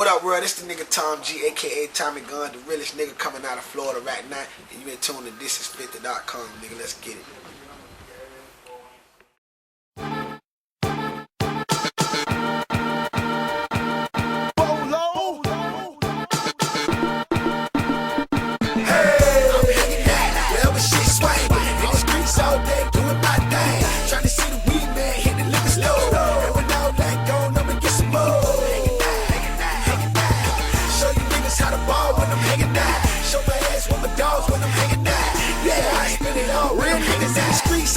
What up, world? It's the nigga Tom G, aka Tommy Gun, the realest nigga coming out of Florida right now. And you been tuned to Thisis50.com, nigga. Let's get it.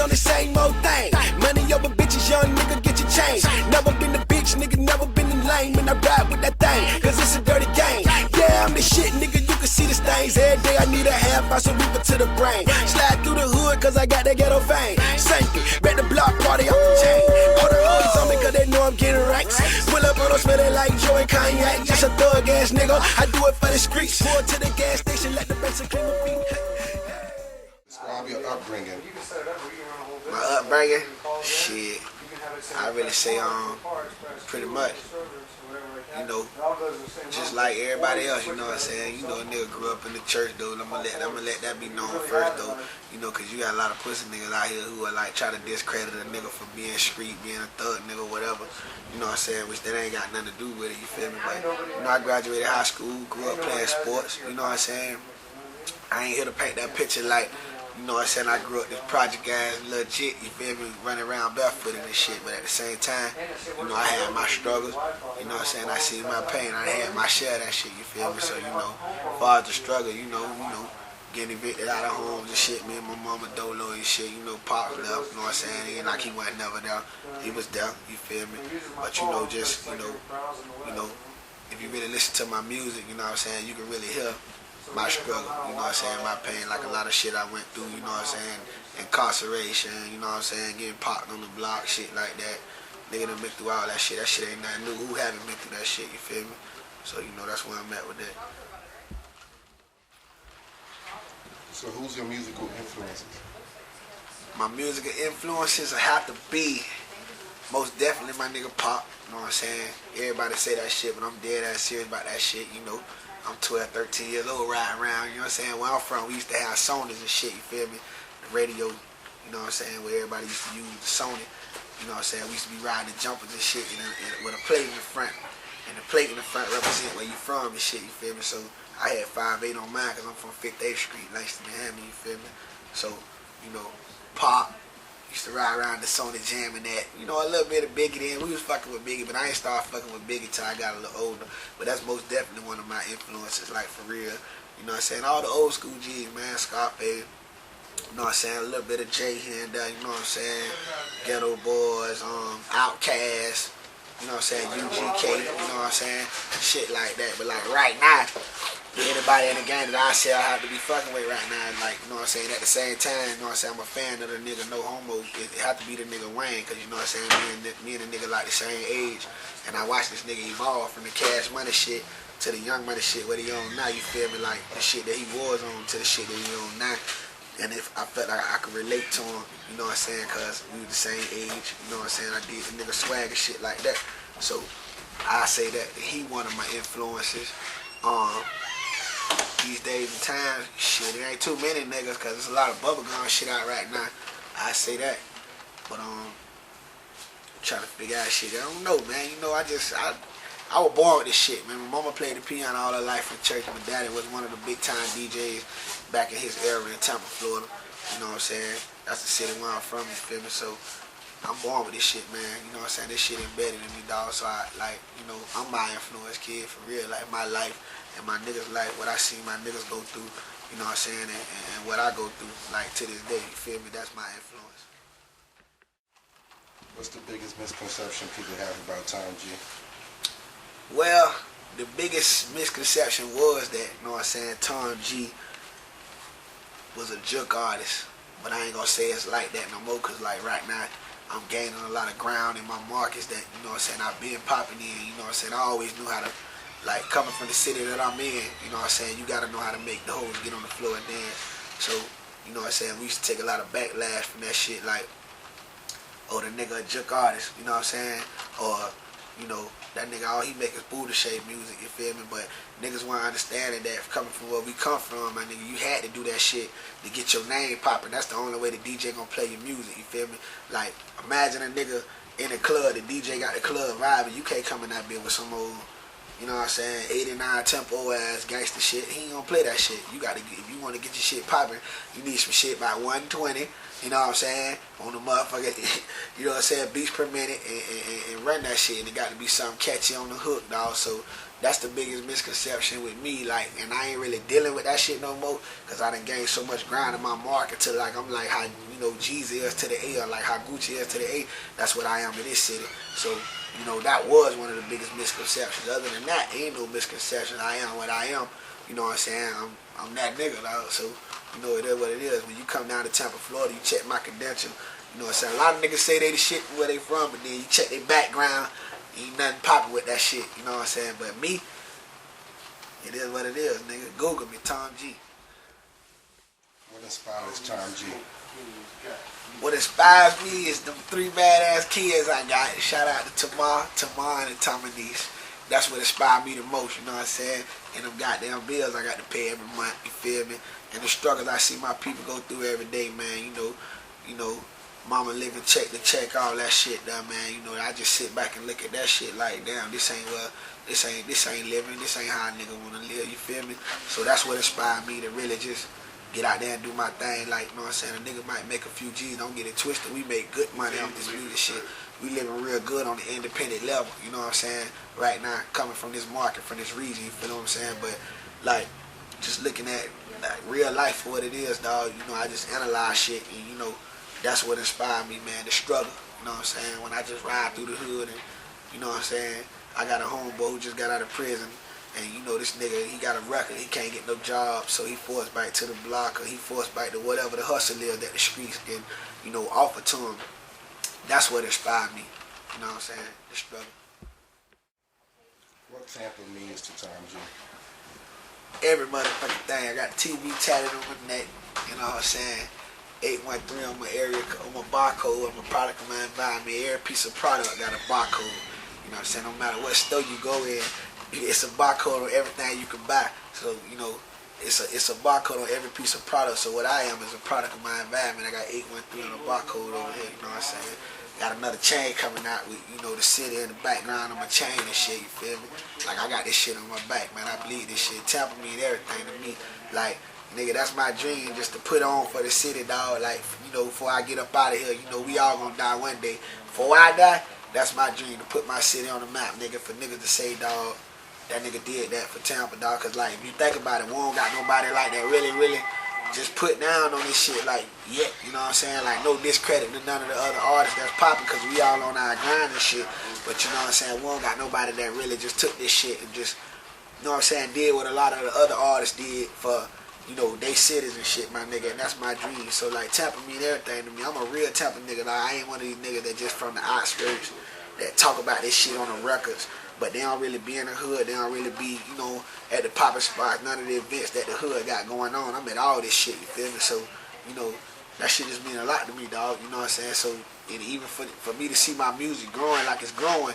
On the same old thing. Money over bitches, young nigga, get your change. Never been a bitch, nigga, never been in lame. And I ride with that thing, cause it's a dirty game. Yeah, I'm the shit, nigga, you can see the stains. Every day I need a half ounce of reaper to the brain. Slide through the hood, cause I got that ghetto fame. Sank it, back the block party off the chain. All the hoes on me, cause they know I'm getting ranks. Pull up on them, smelling like Joe and Cognac. Just a thug ass nigga, I do it for the streets. Pull to the gas station, let the bass and clean my feet. Describe your upbringing. My upbringing? Shit. I really say, pretty much, you know, just like everybody else, you know what I'm saying? You know, a nigga grew up in the church, though. I'm gonna let that be known first, though. You know, cause you got a lot of pussy niggas out here who are like try to discredit a nigga for being street, being a thug nigga, whatever. You know what I'm saying? Which that ain't got nothing to do with it, you feel me? But, you know, I graduated high school, grew up playing sports, you know what I'm saying? I ain't here to paint that picture like, you know what I'm saying, I grew up this project ass legit, you feel me, running around barefooted and shit, but at the same time, you know, I had my struggles, you know what I'm saying, I see my pain, I had my share of that shit, you feel me, so, you know, as far as the struggle, you know, getting evicted out of homes and shit, me and my mama dolo and shit, you know, Pop left, you know what I'm saying, he ain't like he wasn't never there, he was there, you feel me, but, you know, just, you know, if you really listen to my music, you know what I'm saying, you can really hear my struggle, you know what I'm saying, my pain, like a lot of shit I went through, you know what I'm saying, incarceration, you know what I'm saying, getting popped on the block, shit like that. Nigga done been through all that shit ain't nothing new. Who haven't been through that shit, you feel me? So, you know, that's where I'm at with that. So who's your musical influences? My musical influences have to be, most definitely my nigga Pop, you know what I'm saying? Everybody say that shit, but I'm dead ass serious about that shit, you know. I'm 12, 13 years old riding around, you know what I'm saying? Where I'm from, we used to have Sonys and shit, you feel me? The radio, you know what I'm saying, where everybody used to use the Sony, you know what I'm saying? We used to be riding the jumpers and shit with a plate in the front. And the plate in the front represent where you from and shit, you feel me? So I had 5'8" on mine because I'm from 5th 8th Street, Langston, Miami, you feel me? So, you know, Pop, used to ride around the Sony jamming that, you know, a little bit of Biggie then. We was fucking with Biggie, but I ain't started fucking with Biggie till I got a little older. But that's most definitely one of my influences, like for real. You know what I'm saying? All the old school G's, man, Scarface, you know what I'm saying? A little bit of Jay here and there, you know what I'm saying? Ghetto Boys, Outkast, you know what I'm saying? UGK, you know what I'm saying? Shit like that. But like right now, anybody in the game that I say I have to be fucking with right now, like, you know what I'm saying, at the same time, you know what I'm saying, I'm a fan of the nigga No Homo, it have to be the nigga Wayne, because, you know what I'm saying, me and the nigga like the same age, and I watched this nigga evolve from the Cash Money shit to the Young Money shit, what he on now, you feel me, like, the shit that he was on to the shit that he on now, and if I felt like I could relate to him, you know what I'm saying, because we were the same age, you know what I'm saying, I did the nigga swag and shit like that, so I say that he one of my influences. These days and times, shit, it ain't too many niggas because there's a lot of bubblegum shit out right now. I say that. But, trying to figure out shit. I don't know, man. You know, I was born with this shit, man. My mama played the piano all her life in church. My daddy was one of the big time DJs back in his era in Tampa, Florida. You know what I'm saying? That's the city where I'm from, you feel me? So, I'm born with this shit, man. You know what I'm saying? This shit embedded in me, dog. So, you know, I'm my influence kid for real. Like, my life and my niggas' life, what I see my niggas go through, you know what I'm saying, and what I go through, like, to this day, you feel me? That's my influence. What's the biggest misconception people have about Tom G? Well, the biggest misconception was that, you know what I'm saying, Tom G was a jerk artist. But I ain't gonna say it's like that no more, because, like, right now, I'm gaining a lot of ground in my markets that, you know what I'm saying, I've been popping in, you know what I'm saying, I always knew how to, like, coming from the city that I'm in, you know what I'm saying, you gotta know how to make the hoes get on the floor and dance. So, you know what I'm saying, we used to take a lot of backlash from that shit, like, oh, the nigga a jerk artist, you know what I'm saying, or, you know, That nigga, all he make is Buddha shape music, you feel me? But niggas weren't understanding that coming from where we come from, my nigga, you had to do that shit to get your name popping. That's the only way the DJ gonna play your music, you feel me? Like, imagine a nigga in a club, the DJ got the club vibing, you can't come in that bitch with some old, you know what I'm saying, 89 tempo ass gangster shit. He ain't gonna play that shit. You gotta, if you wanna get your shit popping, you need some shit by 120, you know what I'm saying, on the motherfucker, you know what I'm saying, beats per minute, and run that shit, and it got to be something catchy on the hook, dog. So that's the biggest misconception with me, like, and I ain't really dealing with that shit no more, because I done gained so much ground in my market to, like, I'm like how, you know, Jeezy is to the A, or like how Gucci is to the A, that's what I am in this city. So, you know, that was one of the biggest misconceptions. Other than that, ain't no misconception. I am what I am, you know what I'm saying, I'm that nigga, dog. So, you know, it is what it is. When you come down to Tampa, Florida, you check my credential. You know what I'm saying? A lot of niggas say they the shit where they from, but then you check their background, ain't nothing poppin' with that shit. You know what I'm saying? But me, it is what it is, nigga. Google me, Tom G. What inspires Tom G? What inspires me is them 3 badass kids I got. Shout out to Tamar, and Tomanese. That's what inspired me the most, you know what I'm saying? And them goddamn bills I got to pay every month, you feel me? And the struggles I see my people go through every day, man, you know, mama living check to check, all that shit done, man. You know, I just sit back and look at that shit like, damn, this ain't living, this ain't how a nigga wanna live, you feel me? So that's what inspired me to really just get out there and do my thing. Like, you know what I'm saying, a nigga might make a few G's, don't get it twisted, we make good money off this music shit. We living real good on the independent level, you know what I'm saying, right now, coming from this market, from this region, you feel what I'm saying? But, like, just looking at like real life for what it is, dog, you know, I just analyze shit, and, you know, that's what inspired me, man, the struggle, you know what I'm saying, when I just ride through the hood, and, you know what I'm saying, I got a homeboy who just got out of prison, and, you know, this nigga, he got a record, he can't get no job, so he forced back to the block, or he forced back to whatever the hustle is that the streets can, you know, offer to him. That's what inspired me, you know what I'm saying, the struggle. What Tampa means to Tom G? Every motherfucking thing. I got TV tatted on my neck, you know what I'm saying, 813 on my area, on my barcode, on my product of my environment. Every piece of product got a barcode, you know what I'm saying, no matter what store you go in, it's a barcode on everything you can buy. So, you know, it's a barcode on every piece of product. So what I am is a product of my environment. I got 813 on the barcode over here, you know what I'm saying. Got another chain coming out with, you know, the city in the background on my chain and shit, you feel me? Like, I got this shit on my back, man. I bleed this shit. Tampa mean everything to me. Like, nigga, that's my dream, just to put on for the city, dog. Like, you know, before I get up out of here, you know, we all gonna die one day. Before I die, that's my dream, to put my city on the map, nigga, for niggas to say, dog, that nigga did that for Tampa, dog. Cause, like, if you think about it, we don't got nobody like that really just put down on this shit, like, yet, you know what I'm saying? Like, no discredit to none of the other artists that's popping, because we all on our grind and shit. But, you know what I'm saying, we don't got nobody that really just took this shit and just, you know what I'm saying, did what a lot of the other artists did for, you know, they cities and shit, my nigga. And that's my dream. So, like, Tampa mean everything to me. I'm a real Tampa nigga, dog. I ain't one of these niggas that just from the outskirts that talk about this shit on the records, but they don't really be in the hood. They don't really be, you know, at the poppin' spots, none of the events that the hood got going on. I'm at all this shit, you feel me? So, you know, that shit just mean a lot to me, dog, you know what I'm saying? So, and even for me to see my music growing like it's growing,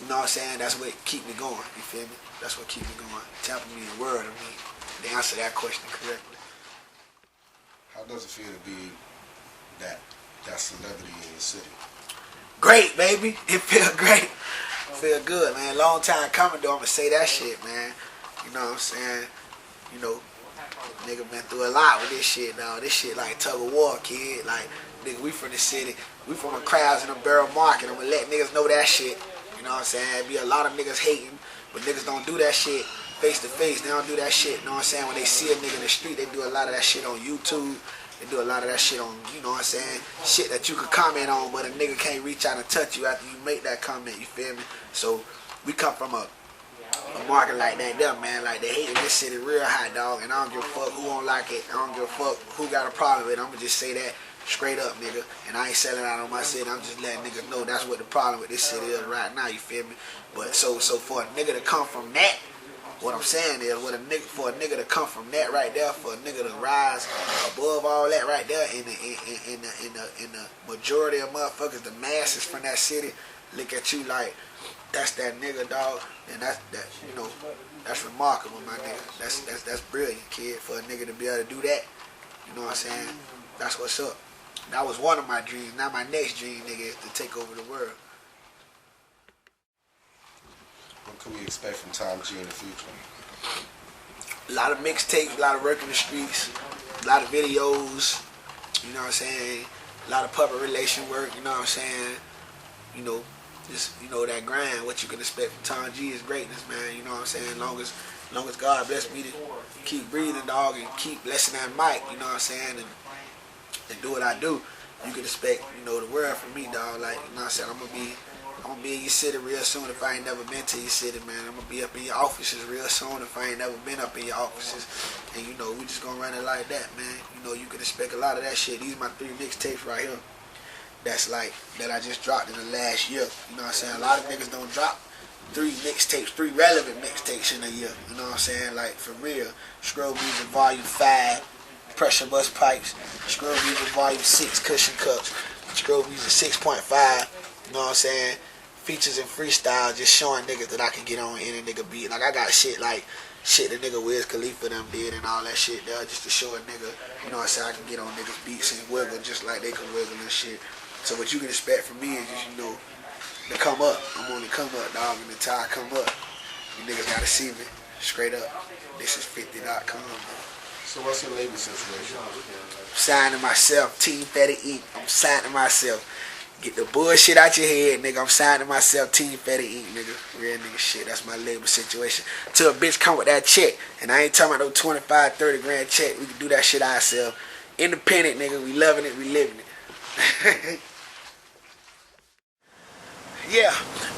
you know what I'm saying, that's what keep me going, you feel me? That's what keep me going. Tampa mean the world to me. They answer that question correctly. How does it feel to be that celebrity in the city? Great, baby. It feel great. Feel good, man. Long time coming, though. I'ma say that shit, man. You know what I'm saying? You know, nigga been through a lot with this shit, dog. This shit like tug of war, kid. Like, nigga, we from the city. We from the crowds in the barrel market. I'ma let niggas know that shit. You know what I'm saying? Be a lot of niggas hating, but niggas don't do that shit face to face. They don't do that shit, you know what I'm saying? When they see a nigga in the street, they do a lot of that shit on YouTube. They do a lot of that shit on, you know what I'm saying, shit that you could comment on, but a nigga can't reach out and touch you after you make that comment, you feel me? So, we come from a market like that there, man. Like, they hate this city real hot, dog, and I don't give a fuck who don't like it. I don't give a fuck who got a problem with it. I'm gonna just say that straight up, nigga. And I ain't selling out on my city. I'm just letting niggas know that's what the problem with this city is right now, you feel me? But so for a nigga to come from that, what I'm saying is, for a nigga to come from that right there, for a nigga to rise above all that right there, in the majority of motherfuckers, the masses from that city, look at you like, that's that nigga, dog, and that's you know, that's remarkable, my nigga. That's brilliant, kid, for a nigga to be able to do that. You know what I'm saying? That's what's up. That was one of my dreams. Now my next dream, nigga, is to take over the world. What can we expect from Tom G in the future? A lot of mixtapes, a lot of work in the streets, a lot of videos, you know what I'm saying? A lot of public relation work, you know what I'm saying? You know, just, you know, that grind, what you can expect from Tom G is greatness, man, you know what I'm saying? Long as God bless me to keep breathing, dog, and keep blessing that mic, you know what I'm saying? And do what I do, you can expect, you know, the world from me, dog. Like, you know what I'm saying? I'm gonna be in your city real soon if I ain't never been to your city, man. I'm gonna be up in your offices real soon if I ain't never been up in your offices. And you know, we just gonna run it like that, man. You know, you can expect a lot of that shit. These are my 3 mixtapes right here. That's like, that I just dropped in the last year. You know what I'm saying? A lot of niggas don't drop 3 mixtapes, 3 relevant mixtapes in a year. You know what I'm saying? Like, for real. Scroll Music Volume 5, Pressure Bust Pipes. Scroll Music Volume 6, Cushion Cups. Scroll Music 6.5. You know what I'm saying? Features and freestyle, just showing niggas that I can get on any nigga beat. Like, I got shit like shit the nigga Wiz Khalifa them did and all that shit there, just to show a nigga, you know what I'm saying, I can get on niggas beats and wiggle just like they can wiggle and shit. So what you can expect from me is just, you know, to come up. I'm on the come up, dog, and until I come up, you niggas gotta see me, straight up. Thisis50.com. So what's your label situation? I'm signing myself, Thisis50 Inc. I'm signing myself. Get the bullshit out your head, nigga. I'm signing myself, Thisis50 Inc., nigga. Real nigga shit. That's my label situation. Till a bitch come with that check. And I ain't talking about no 25, 30 grand check. We can do that shit ourselves. Independent, nigga. We loving it. We living it. Yeah.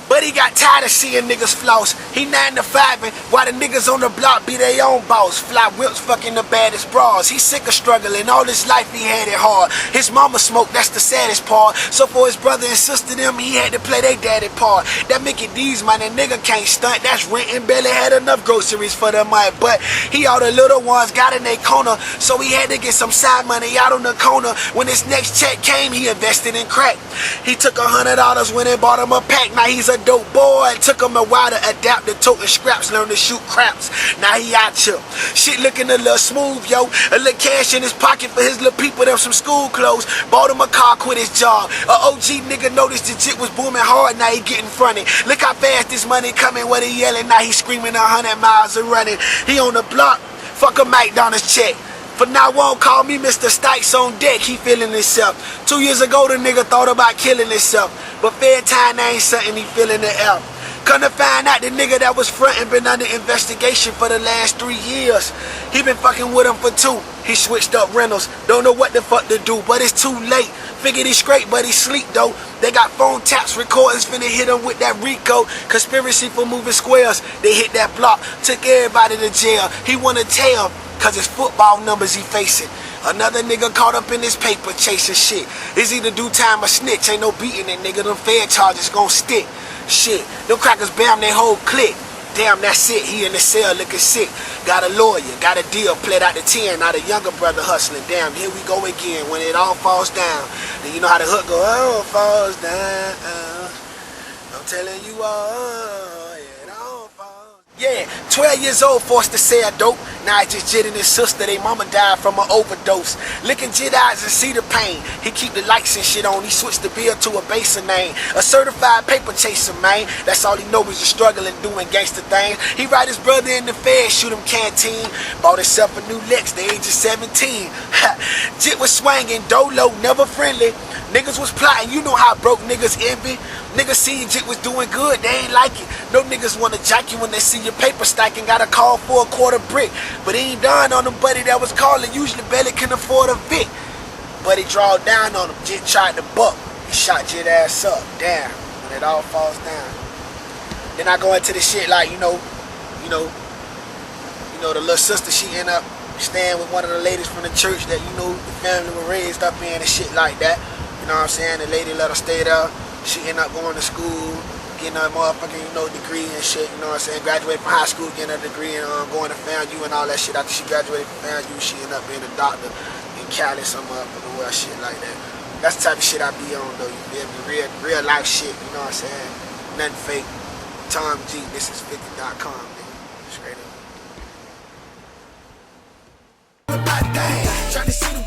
But he got tired of seeing niggas floss. He 9 to 5 while the niggas on the block be their own boss. Fly whips fucking the baddest bras. He sick of struggling. All his life he had it hard. His mama smoked, that's the saddest part. So for his brother and sister them, he had to play their daddy part. That Mickey D's, man, that nigga can't stunt. That's rent and barely had enough groceries for the month. But he all the little ones got in their corner. So he had to get some side money out on the corner. When his next check came, he invested in crack. He took $100 when they bought him a pack. Now he's a dope boy. It took him a while to adapt to toting scraps, learn to shoot craps. Now he out here. Shit looking a little smooth, yo. A little cash in his pocket for his little people, them some school clothes. Bought him a car, quit his job. A OG nigga noticed the shit was booming hard, now he getting fronted. Look how fast this money coming, what he yelling, now he screaming 100 miles a running. He on the block, fuck a McDonald's check. For now on, call me Mr. Stikes on deck, he feeling himself. 2 years ago, the nigga thought about killing himself. But fair time, that ain't something he feeling the L. Come to find out the nigga that was frontin' been under investigation for the last 3 years. He been fucking with him for 2. He switched up rentals, don't know what the fuck to do, but it's too late. Figured he's straight, but he sleep though. They got phone taps, recordings, finna hit him with that Rico. Conspiracy for moving squares. They hit that block, took everybody to jail. He wanna tell, cause it's football numbers he facing. Another nigga caught up in this paper chasing shit. It's either do time or snitch. Ain't no beating that nigga. Them Fed charges gon' stick. Shit, them crackers bam they whole clique. Damn, that's it. He in the cell looking sick. Got a lawyer, got a deal, played out the 10. Now the younger brother hustling. Damn, here we go again. When it all falls down, then you know how the hook go. Oh, falls down. I'm telling you all. It all falls. Yeah, 12 years old, forced to sell dope. Now it's just Jit and his sister, they mama died from an overdose. Licking Jit eyes and see the pain. He keep the lights and shit on, he switched the bill to a baser name. A certified paper chaser, man. That's all he know is just struggling doing gangster things. He ride his brother in the Fed, shoot him canteen. Bought himself a new Lex, the age of 17. Jit was swanging, dolo, never friendly. Niggas was plotting, you know how broke niggas envy. Niggas seen Jit was doing good, they ain't like it. No niggas wanna jack you when they see your paper stacking. Got a call for a quarter brick. But he ain't done on him, buddy that was calling. Usually barely can afford a Vic. But he drawed down on him. Jit tried to buck. He shot Jit ass up. Damn. When it all falls down. Then I go into the shit like, the little sister, she end up staying with one of the ladies from the church that, the family were raised up in and shit like that. You know what I'm saying? The lady let her stay there. She end up going to school, getting her motherfucking, degree and shit, you know what I'm saying? Graduated from high school, getting her degree and going to FAMU and all that shit. After she graduated from FAMU, she ended up being a doctor in Cali, some motherfucking well, shit like that. That's the type of shit I be on though, you feel me? Real life shit, you know what I'm saying? Nothing fake. Tom G, Thisis50.com, nigga. Straight up. Trying to see the